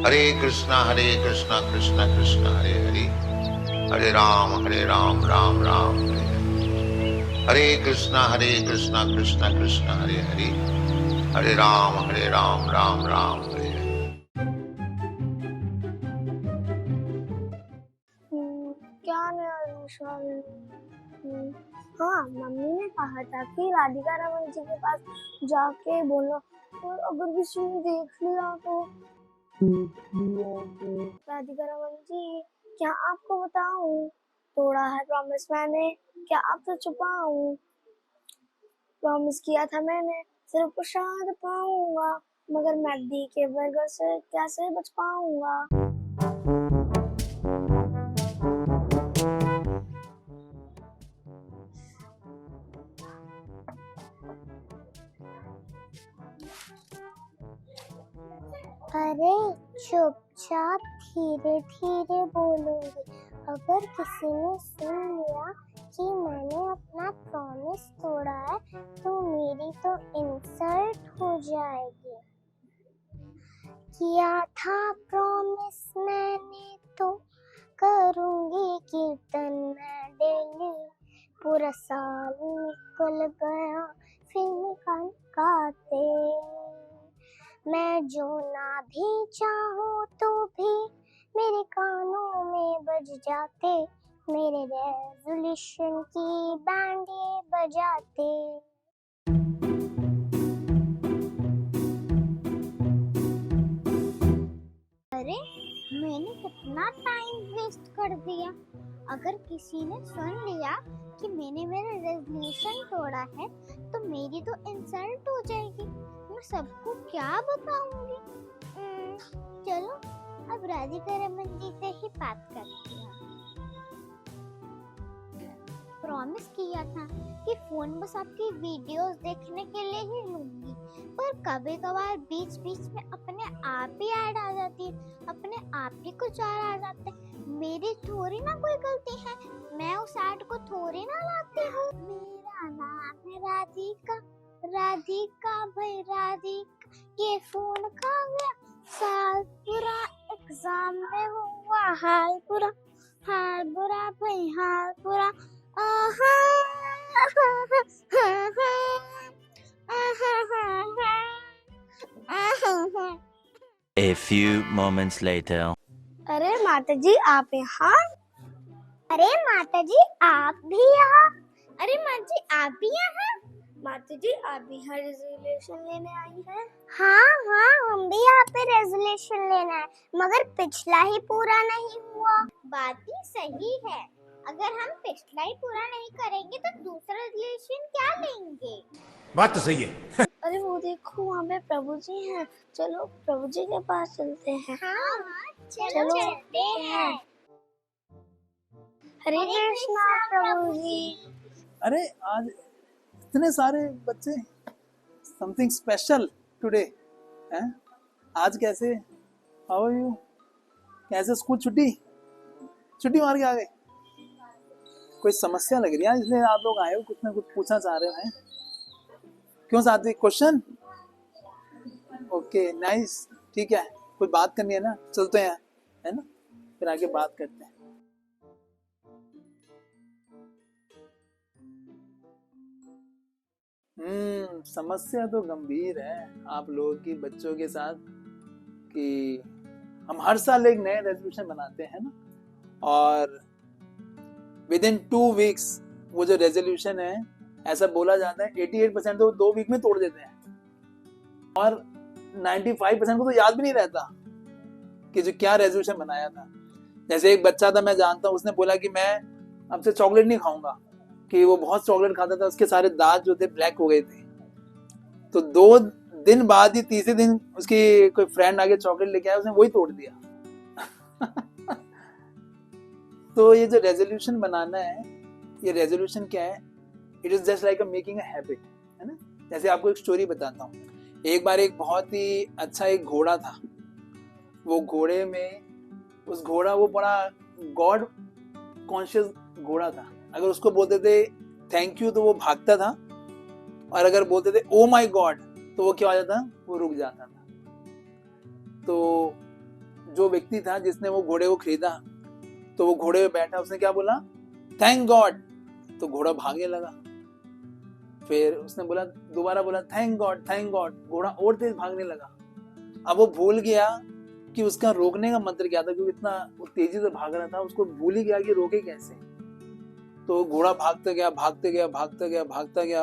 हरे कृष्णा कृष्णा कृष्णा हरे हरे, हरे राम राम राम हरे हरे कृष्णा कृष्णा कृष्णा हरे हरे, हरे राम राम राम हरे हरे। क्या हाँ, मम्मी ने कहा था कि राधिका रमन जी के पास जाके बोलो, तो अगर किसी ने देख लिया तो। राधिका रमन जी, क्या आपको बताऊं, तोड़ा है प्रॉमिस मैंने, क्या आपसे छुपाऊं, प्रॉमिस किया था मैंने सिर्फ प्रसाद पाऊंगा, मगर मैदी के बर्गर से कैसे बच पाऊंगा। अरे चुपचाप धीरे धीरे बोलूंगी, अगर किसी ने सुन लिया कि मैंने अपना प्रॉमिस तोड़ा है तो मेरी तो इंसल्ट हो जाएगी। किया था प्रॉमिस मैंने तो करूंगी कीर्तन मैं डेली, पूरा साल निकल गया फिल्म गाते, मैं जो ना भी चाहूँ तो भी मेरे कानों में बज जाते, मेरे रेजोल्यूशन की बैंड ये बजाते। अरे मैंने कितना टाइम वेस्ट कर दिया, अगर किसी ने सुन लिया कि मैंने मेरा रेजोल्यूशन तोड़ा है तो मेरी तो इंसल्ट हो जाएगी, मैं सबको क्या बताऊंगी। चलो अब राधिका रमन जी से ही बात करती हूँ। प्रॉमिस किया था कि फोन बस आपकी वीडियोस देखने के लिए ही लूंगी, पर कभी कभार बीच बीच में अपने आप ही ऐड आ जाती है, अपने आप ही कुछ और आ जाते हैं, मेरी थोड़ी ना कोई गलती है, मैं उस ऐड को थोड़ी ना लाती हूँ। मेरा नाम है राधिका, राधिका भाई राधिका, ये फोन खा गया साल पूरा, एग्जाम में हुआ हाल बुरा, हाल बुरा भाई हाल बुरा। A few moments later. अरे माता जी आप यहाँ? अरे माता जी आप भी यहाँ? अरे माता जी आप भी यहाँ? माता जी आप भी यहाँ रेजोल्यूशन लेने आई हैं? हाँ हम भी यहाँ पे रेजोल्यूशन लेना है, मगर पिछला ही पूरा नहीं हुआ। बात ही सही है, अगर हम पिछला ही पूरा नहीं करेंगे तो दूसरा रेजोल्यूशन क्या लेंगे। बात तो सही है। अरे वो देखो वहाँ पे प्रभु जी हैं, चलो प्रभु जी के पास चलते हैं। हाँ चलो चलते हैं। हरे कृष्णा प्रभु जी। अरे आज इतने सारे बच्चे, समथिंग स्पेशल टुडे हैं। आज कैसे, हाउ आर यू, कैसे स्कूल छुट्टी मार के आ गए? कोई समस्या लग रही है इसलिए आप लोग आए हो, कुछ ना कुछ पूछना चाह रहे हो हैं? क्यों साथी, क्वेश्चन? ओके नाइस, ठीक है, कोई बात करनी है ना, चलते हैं है ना, फिर आगे बात करते हैं। समस्या तो गंभीर है आप लोगों की बच्चों के साथ कि हम हर साल एक नए रेजोल्यूशन बनाते हैं ना, और विद इन 2 वीक्स वो जो रेजोल्यूशन है, ऐसा बोला जाता है 88% तो 2 वीक में तोड़ देते हैं, और 95% को तो याद भी नहीं रहता कि जो क्या रेजोल्यूशन बनाया था। जैसे एक बच्चा था मैं जानता हूँ, उसने बोला कि मैं अब से चॉकलेट नहीं खाऊंगा, कि वो बहुत चॉकलेट खाता था, उसके सारे दांत जो थे ब्लैक हो गए थे। तो 2 दिन बाद ही तीसरे दिन उसकी कोई फ्रेंड आके चॉकलेट लेके आया, उसने वही तोड़ दिया। तो ये जो रेजोल्यूशन बनाना है, ये रेजोल्यूशन क्या है, it is just like making a habit, है ना। जैसे आपको एक स्टोरी बताता हूँ। एक बार एक बहुत ही अच्छा एक घोड़ा था, वो घोड़े में उस घोड़ा वो बड़ा गॉड कॉन्शियस घोड़ा था। अगर उसको बोलते थे थैंक यू तो वो भागता था, और अगर बोलते थे ओ माय गॉड तो वो क्या हो जाता, वो रुक जाता था। तो जो व्यक्ति था जिसने वो घोड़े को खरीदा, तो वो घोड़े पे बैठा, उसने क्या बोला, थैंक गॉड, तो घोड़ा भागने लगा। फिर उसने बोला, दोबारा बोला थैंक गॉड, घोड़ा और तेज भागने लगा। अब वो भूल गया कि उसका रोकने का मंत्र क्या था, क्योंकि इतना वो तेजी से भाग रहा था, उसको भूल ही गया कि रोके कैसे। तो घोड़ा भागता गया,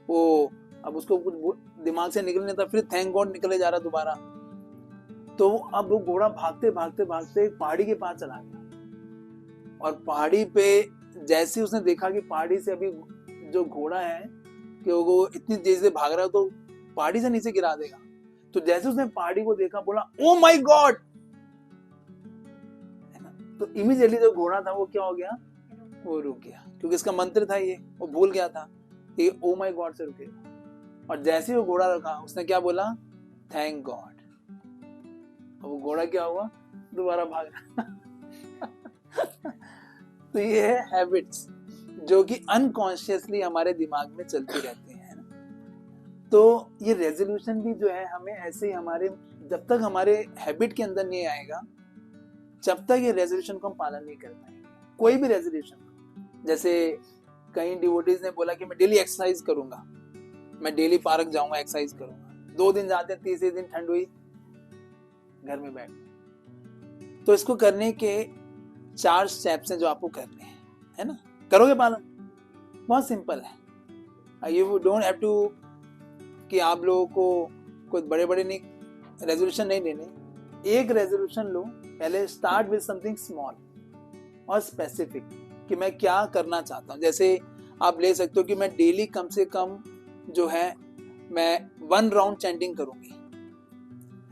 वो अब उसको कुछ दिमाग से निकलने था, फिर थैंक गॉड निकले जा रहा दोबारा। तो अब वो घोड़ा भागते एक पहाड़ी के पास चला गया, और पहाड़ी पे जैसे उसने देखा कि पहाड़ी से अभी जो घोड़ा है कि वो इतनी तेजी से भाग रहा है तो पहाड़ी से नीचे गिरा देगा, तो जैसे उसने पहाड़ी को देखा बोला ओ माय गॉड, तो इमीडिएटली जो घोड़ा था वो क्या हो गया, वो रुक गया, क्योंकि इसका मंत्र था ये, वो भूल गया था कि ओ माय गॉड से रुकेगा। और जैसे ही वो घोड़ा रुका उसने क्या बोला, थैंक गॉड। अब वो घोड़ा क्या हुआ, दोबारा भाग रहा। तो ये है हैबिट्स जो कि अनकॉन्शियसली हमारे दिमाग में चलती रहती हैं। तो ये रेजोल्यूशन भी जो है हमें ऐसे ही हमारे, जब तक हमारे हैबिट के अंदर नहीं आएगा जब तक ये रेजोल्यूशन को हम पालन नहीं कर पाएंगे। कोई भी रेजोल्यूशन, जैसे कई डिवोटीज ने बोला कि मैं डेली एक्सरसाइज करूंगा, मैं डेली पार्क जाऊंगा, एक्सरसाइज करूंगा। 2 दिन जाते, तीसरे दिन ठंड हुई, घर में बैठ। तो इसको करने के 4 स्टेप्स हैं जो आपको करने हैं, है ना। करोगे पालन, बहुत सिंपल है। यू डोंट हैव टू कि आप लोगों को कोई बड़े बड़े नहीं रेजोल्यूशन नहीं लेने। एक रेजोल्यूशन लो, पहले स्टार्ट विद समथिंग स्मॉल और स्पेसिफिक कि मैं क्या करना चाहता हूँ। जैसे आप ले सकते हो कि मैं डेली कम से कम जो है मैं 1 राउंड चैंटिंग करूंगी,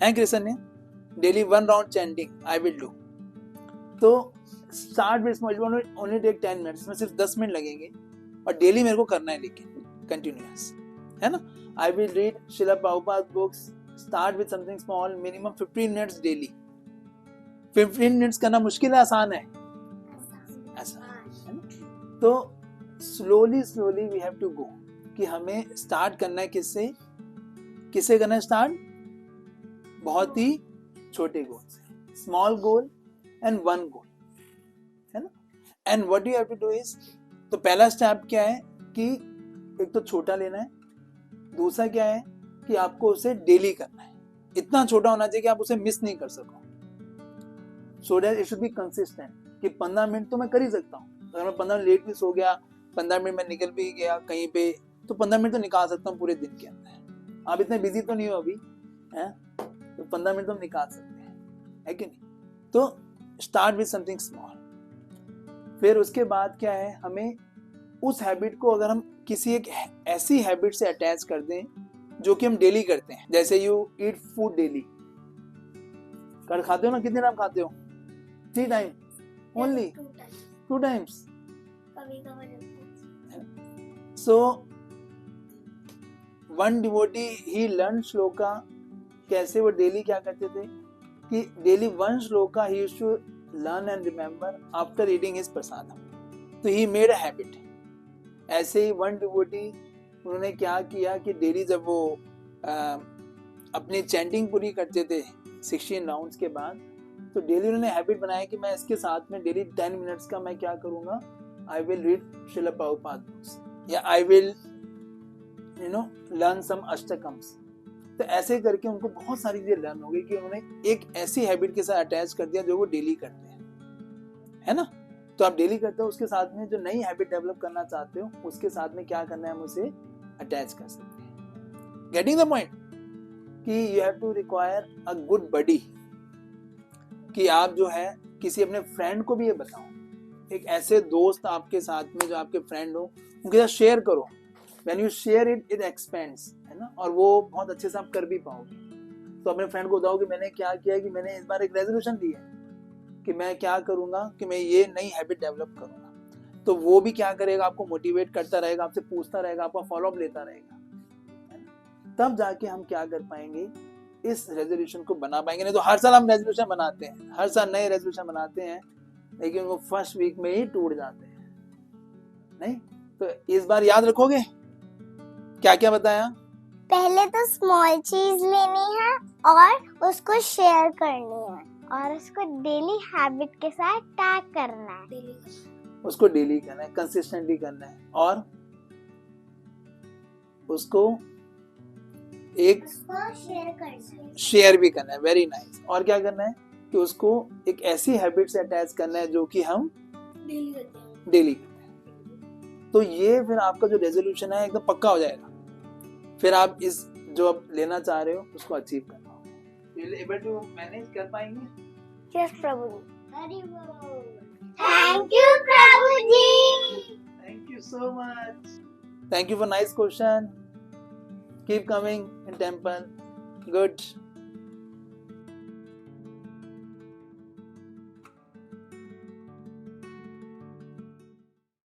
है कृष्ण ने, daily 1 round chanting I will do. तो start with small, only take 10 minutes, में सिर्फ 10 मिनट लगेंगे और डेली मेरे को करना है, लेकिन कंटिन्यूअस, है ना। I will read Srila Prabhupada's books. Start with something small, minimum 15 minutes daily. 15 minutes करना मुश्किल है, आसान है, आसान है ना। तो slowly we have to go कि हमें स्टार्ट करना है किससे करना है स्टार्ट, बहुत ही छोटे गोल से, स्मॉल गोल एंड 1 गोल, है ना। And what you have to do is, तो पहला स्टेप क्या है कि एक तो छोटा लेना है, दूसरा क्या है कि आपको उसे डेली करना है, इतना छोटा होना चाहिए कि आप उसे मिस नहीं कर सको। So that it should be consistent कि 15 मिनट तो मैं कर ही सकता हूँ। अगर मैं 15 मिनट लेट भी सो गया, 15 मिनट में निकल भी गया कहीं पे, तो 15 मिनट तो निकाल सकता हूँ पूरे दिन के अंदर। आप इतने बिजी तो नहीं हो अभी, है, तो 15 मिनट तो हम निकाल सकते हैं, है कि नहीं। तो स्टार्ट विद समथिंग स्मॉल। फिर उसके बाद क्या है, हमें उस हैबिट को अगर हम किसी एक ऐसी हैबिट से अटैच कर दें जो कि हम डेली करते हैं, जैसे यू ईट फूड डेली, कर खाते हो ना, कितने टाइम खाते हो, 3 time only, 2 times. So 1 devotee he learn shloka, कैसे वो डेली क्या करते थे कि daily 1 shloka he used to learn and remember after reading his prasadam. तो ही मेड अ हैबिट। ऐसे ही 1 डिवोटी उन्होंने क्या किया कि डेली जब वो अपनी चैंटिंग पूरी करते थे 16 राउंड्स के बाद, तो डेली उन्होंने हैबिट बनाया कि मैं इसके साथ में डेली 10 मिनट्स का मैं क्या करूंगा, I will read Srila Prabhupada books, या आई विल लर्न सम अष्टकम्स। तो ऐसे करके उनको बहुत सारी चीजें लर्न हो गई कि उन्होंने एक ऐसी हैबिट के साथ अटैच कर दिया जो वो डेली करते हैं, है ना। तो आप डेली करते हो, उसके साथ में जो नई हैबिट डेवलप करना चाहते हो उसके साथ में क्या करना है, हम उसे अटैच कर सकते हैं। गेटिंग द पॉइंट कि you have to require a good buddy, कि आप जो है किसी अपने फ्रेंड को भी ये बताओ, एक ऐसे दोस्त आपके साथ में जो आपके फ्रेंड हो, उनके साथ शेयर करो। When you share it expends, है ना, और वो बहुत अच्छे से आप कर भी पाओगे। तो अपने फ्रेंड को बताओ कि मैंने क्या किया, कि मैंने इस बार एक रेजोल्यूशन ली है कि मैं क्या करूंगा, कि मैं ये नई हैबिट डेवलप करूंगा। तो वो भी क्या करेगा, आपको मोटिवेट करता रहेगा, आपसे पूछता रहेगा, आपका फॉलो अप लेता रहेगा, तब जाके हम क्या कर पाएंगे, इस रेजोल्यूशन को बना पाएंगे। नहीं तो हर साल हम रेजोल्यूशन बनाते हैं, हर साल नए रेजोल्यूशन बनाते हैं, लेकिन वो फर्स्ट वीक में ही टूट जाते हैं। नहीं तो इस बार याद रखोगे क्या क्या बताया? पहले तो स्मॉल चीज लेनी है और उसको शेयर करनी है, और उसको डेली हैबिट के साथ टैग करना है। डेली उसको डेली करना है, कंसिस्टेंटली करना है, और उसको एक शेयर भी करना है। Very nice. और क्या करना है कि उसको एक ऐसी हैबिट से अटैच करना है जो कि हम डेली करते हैं। डेली करते हैं। तो ये फिर आपका जो रेजोल्यूशन है एकदम पक्का हो जाएगा। फिर आप इस जो आप लेना चाह रहे हो उसको अचीव करना होगा। एबल टू मैनेज कर पाएंगे? Yes Prabhu ji. Thank you Prabhu ji. Thank you so much. Thank you for nice question. Keep coming in temple. Good.